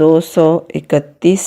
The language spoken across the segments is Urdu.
231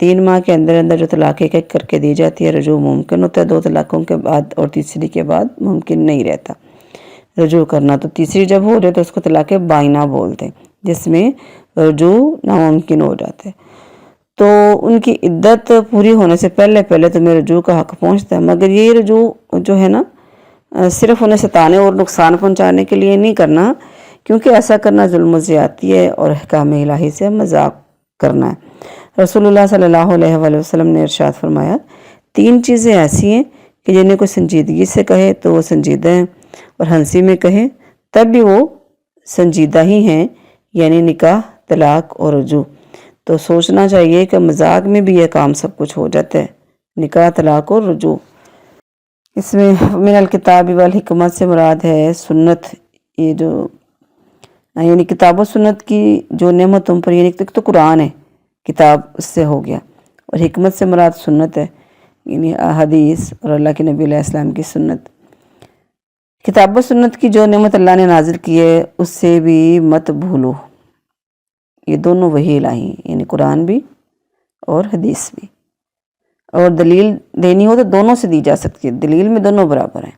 3 ماہ کے اندر اندر جو طلاق ایک ایک کر کے دی جاتی ہے رجوع ممکن ہوتا ہے، 2 طلاقوں کے بعد اور تیسری کے بعد ممکن نہیں رہتا رجوع کرنا۔ تو تیسری جب ہو جائے تو اس کو طلاق بائنہ بولتے ہیں، جس میں رجوع ناممکن ہو جاتا ہے۔ تو ان کی عدت پوری ہونے سے پہلے پہلے تمہیں رجوع کا حق پہنچتا ہے، مگر یہ رجوع جو ہے نا صرف انہیں ستانے اور نقصان پہنچانے کے لیے نہیں کرنا، کیونکہ ایسا کرنا ظلم و زیادتی ہے اور احکام الہی سے مذاق کرنا ہے۔ رسول اللہ صلی اللہ علیہ وآلہ وسلم نے ارشاد فرمایا 3 چیزیں ایسی ہیں کہ جنہیں کوئی سنجیدگی سے کہے تو وہ سنجیدہ ہیں، اور ہنسی میں کہے تب بھی وہ سنجیدہ ہی ہیں، یعنی نکاح، طلاق اور رجوع۔ تو سوچنا چاہیے کہ مذاق میں بھی یہ کام سب کچھ ہو جاتا ہے، نکاح، طلاق اور رجوع۔ اس میں من الکتاب والحکمت سے مراد ہے سنت، یہ جو یعنی کتاب و سنت کی جو نعمت تم پر، یعنی ایک تو قرآن ہے، کتاب اس سے ہو گیا، اور حکمت سے مراد سنت ہے، یعنی حدیث اور اللہ کے نبی علیہ السلام کی سنت۔ کتاب و سنت کی جو نعمت اللہ نے نازل کی ہے اس سے بھی مت بھولو، یہ دونوں وحی الہی ہیں، یعنی قرآن بھی اور حدیث بھی۔ اور دلیل دینی ہو تو دونوں سے دی جا سکتی ہے، دلیل میں دونوں برابر ہیں۔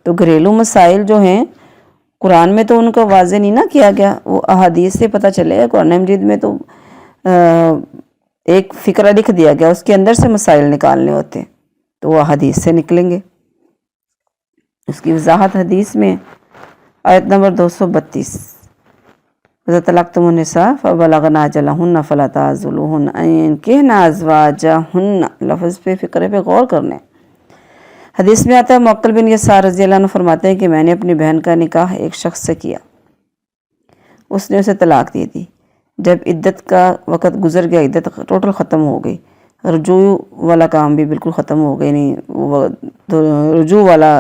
تو گھریلو مسائل جو ہیں قرآن میں تو ان کا واضح نہیں نہ کیا گیا، وہ احادیث سے پتہ چلے گا۔ قرآن مجید میں تو ایک فقرہ لکھ دیا گیا، اس کے اندر سے مسائل نکالنے ہوتے ہیں، تو وہ احادیث سے نکلیں گے۔ اس کی وضاحت حدیث میں آیت نمبر 232، وَإِذَا طَلَّقْتُمُ النِّسَاءَ فَبَلَغْنَ أَجَلَهُنَّ فَلَا تَعْضُلُوهُنَّ أَن يَنكِحْنَ أَزْوَاجَهُنَّ، لفظ پہ فقرے پہ غور کرنے۔ حدیث میں آتا ہے معقل بن یسار رضی اللہ عنہ فرماتے ہیں کہ میں نے اپنی بہن کا نکاح ایک شخص سے کیا، اس نے اسے طلاق دی دی۔ جب عدت کا وقت گزر گیا، عدت ٹوٹل ختم ہو گئی، رجوع والا کام بھی بالکل ختم ہو گئی، نہیں رجوع والا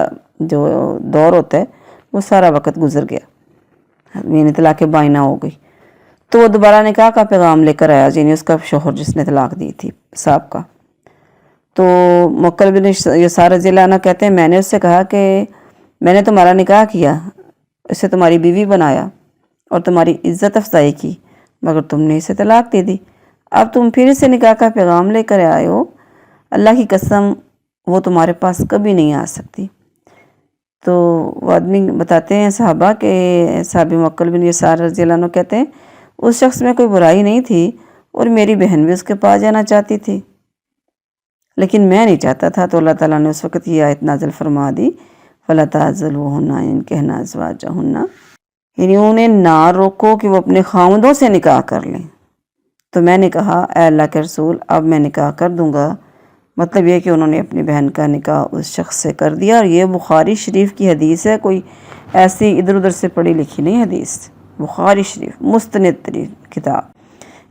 جو دور ہوتا ہے وہ سارا وقت گزر گیا، یعنی طلاق بائنہ ہو گئی، تو وہ دوبارہ نکاح کا پیغام لے کر آیا، یعنی اس کا شوہر جس نے طلاق دی تھی صاحب کا۔ تو معقل بن یسار رضی اللہ عنہ کہتے ہیں میں نے اس سے کہا کہ میں نے تمہارا نکاح کیا، اسے تمہاری بیوی بنایا اور تمہاری عزت افزائی کی، مگر تم نے اسے طلاق دے دی، اب تم پھر اسے نکاح کا پیغام لے کر آئے ہو، اللہ کی قسم وہ تمہارے پاس کبھی نہیں آ سکتی۔ تو وہ آدمی بتاتے ہیں صحابہ کہ صحابی معقل بن یسار رضی اللہ عنہ کہتے ہیں اس شخص میں کوئی برائی نہیں تھی اور میری بہن بھی اس کے پاس جانا چاہتی تھی، لیکن میں نہیں چاہتا تھا، تو اللہ تعالیٰ نے اس وقت یہ آیت نازل فرما دی فَلَا تَعْضُلُوهُنَّ أَن يَنكِحْنَ أَزْوَاجَهُنَّ، یعنی انہیں نہ روکو کہ وہ اپنے خاوندوں سے نکاح کر لیں۔ تو میں نے کہا اے اللہ کے رسول اب میں نکاح کر دوں گا، مطلب یہ کہ انہوں نے اپنی بہن کا نکاح اس شخص سے کر دیا، اور یہ بخاری شریف کی حدیث ہے، کوئی ایسی ادھر ادھر سے پڑھی لکھی نہیں حدیث، بخاری شریف مستند ترین کتاب۔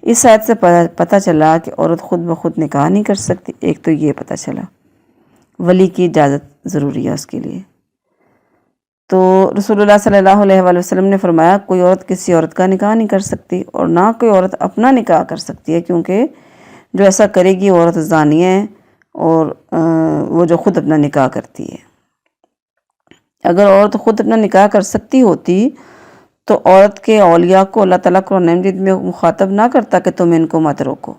اس آیت سے پتہ چلا کہ عورت خود بخود نکاح نہیں کر سکتی، ایک تو یہ پتہ چلا، ولی کی اجازت ضروری ہے اس کے لیے۔ تو رسول اللہ صلی اللہ علیہ وآلہ وسلم نے فرمایا کوئی عورت کسی عورت کا نکاح نہیں کر سکتی، اور نہ کوئی عورت اپنا نکاح کر سکتی ہے، کیونکہ جو ایسا کرے گی وہ عورت زانیہ ہے، اور وہ جو خود اپنا نکاح کرتی ہے۔ اگر عورت خود اپنا نکاح کر سکتی ہوتی تو عورت کے اولیاء کو اللہ تعالیٰ قرآن مجید میں مخاطب نہ کرتا کہ تم ان کو مت روکو۔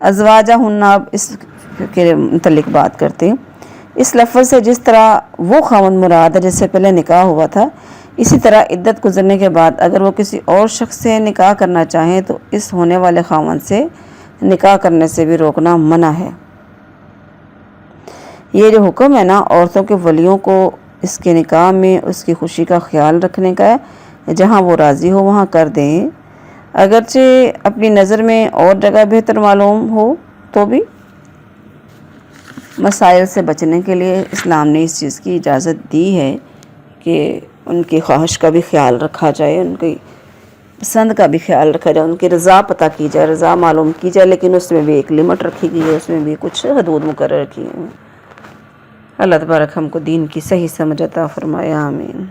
ازواجہن، اب اس کے متعلق بات کرتے ہیں، اس لفظ سے جس طرح وہ خاوند مراد ہے جس سے پہلے نکاح ہوا تھا، اسی طرح عدت گزرنے کے بعد اگر وہ کسی اور شخص سے نکاح کرنا چاہیں تو اس ہونے والے خاوند سے نکاح کرنے سے بھی روکنا منع ہے۔ یہ جو حکم ہے نا عورتوں کے ولیوں کو اس کے نکاح میں اس کی خوشی کا خیال رکھنے کا ہے، جہاں وہ راضی ہو وہاں کر دیں، اگرچہ اپنی نظر میں اور جگہ بہتر معلوم ہو تو بھی۔ مسائل سے بچنے کے لیے اسلام نے اس چیز کی اجازت دی ہے کہ ان کی خواہش کا بھی خیال رکھا جائے، ان کی پسند کا بھی خیال رکھا جائے، ان کی رضا پتہ کی جائے، رضا معلوم کی جائے، لیکن اس میں بھی ایک لمٹ رکھی گئی ہے، اس میں بھی کچھ حدود مقرر کی ہیں۔ اللہ تبارک ہم کو دین کی صحیح سمجھ عطا فرمائے، آمین۔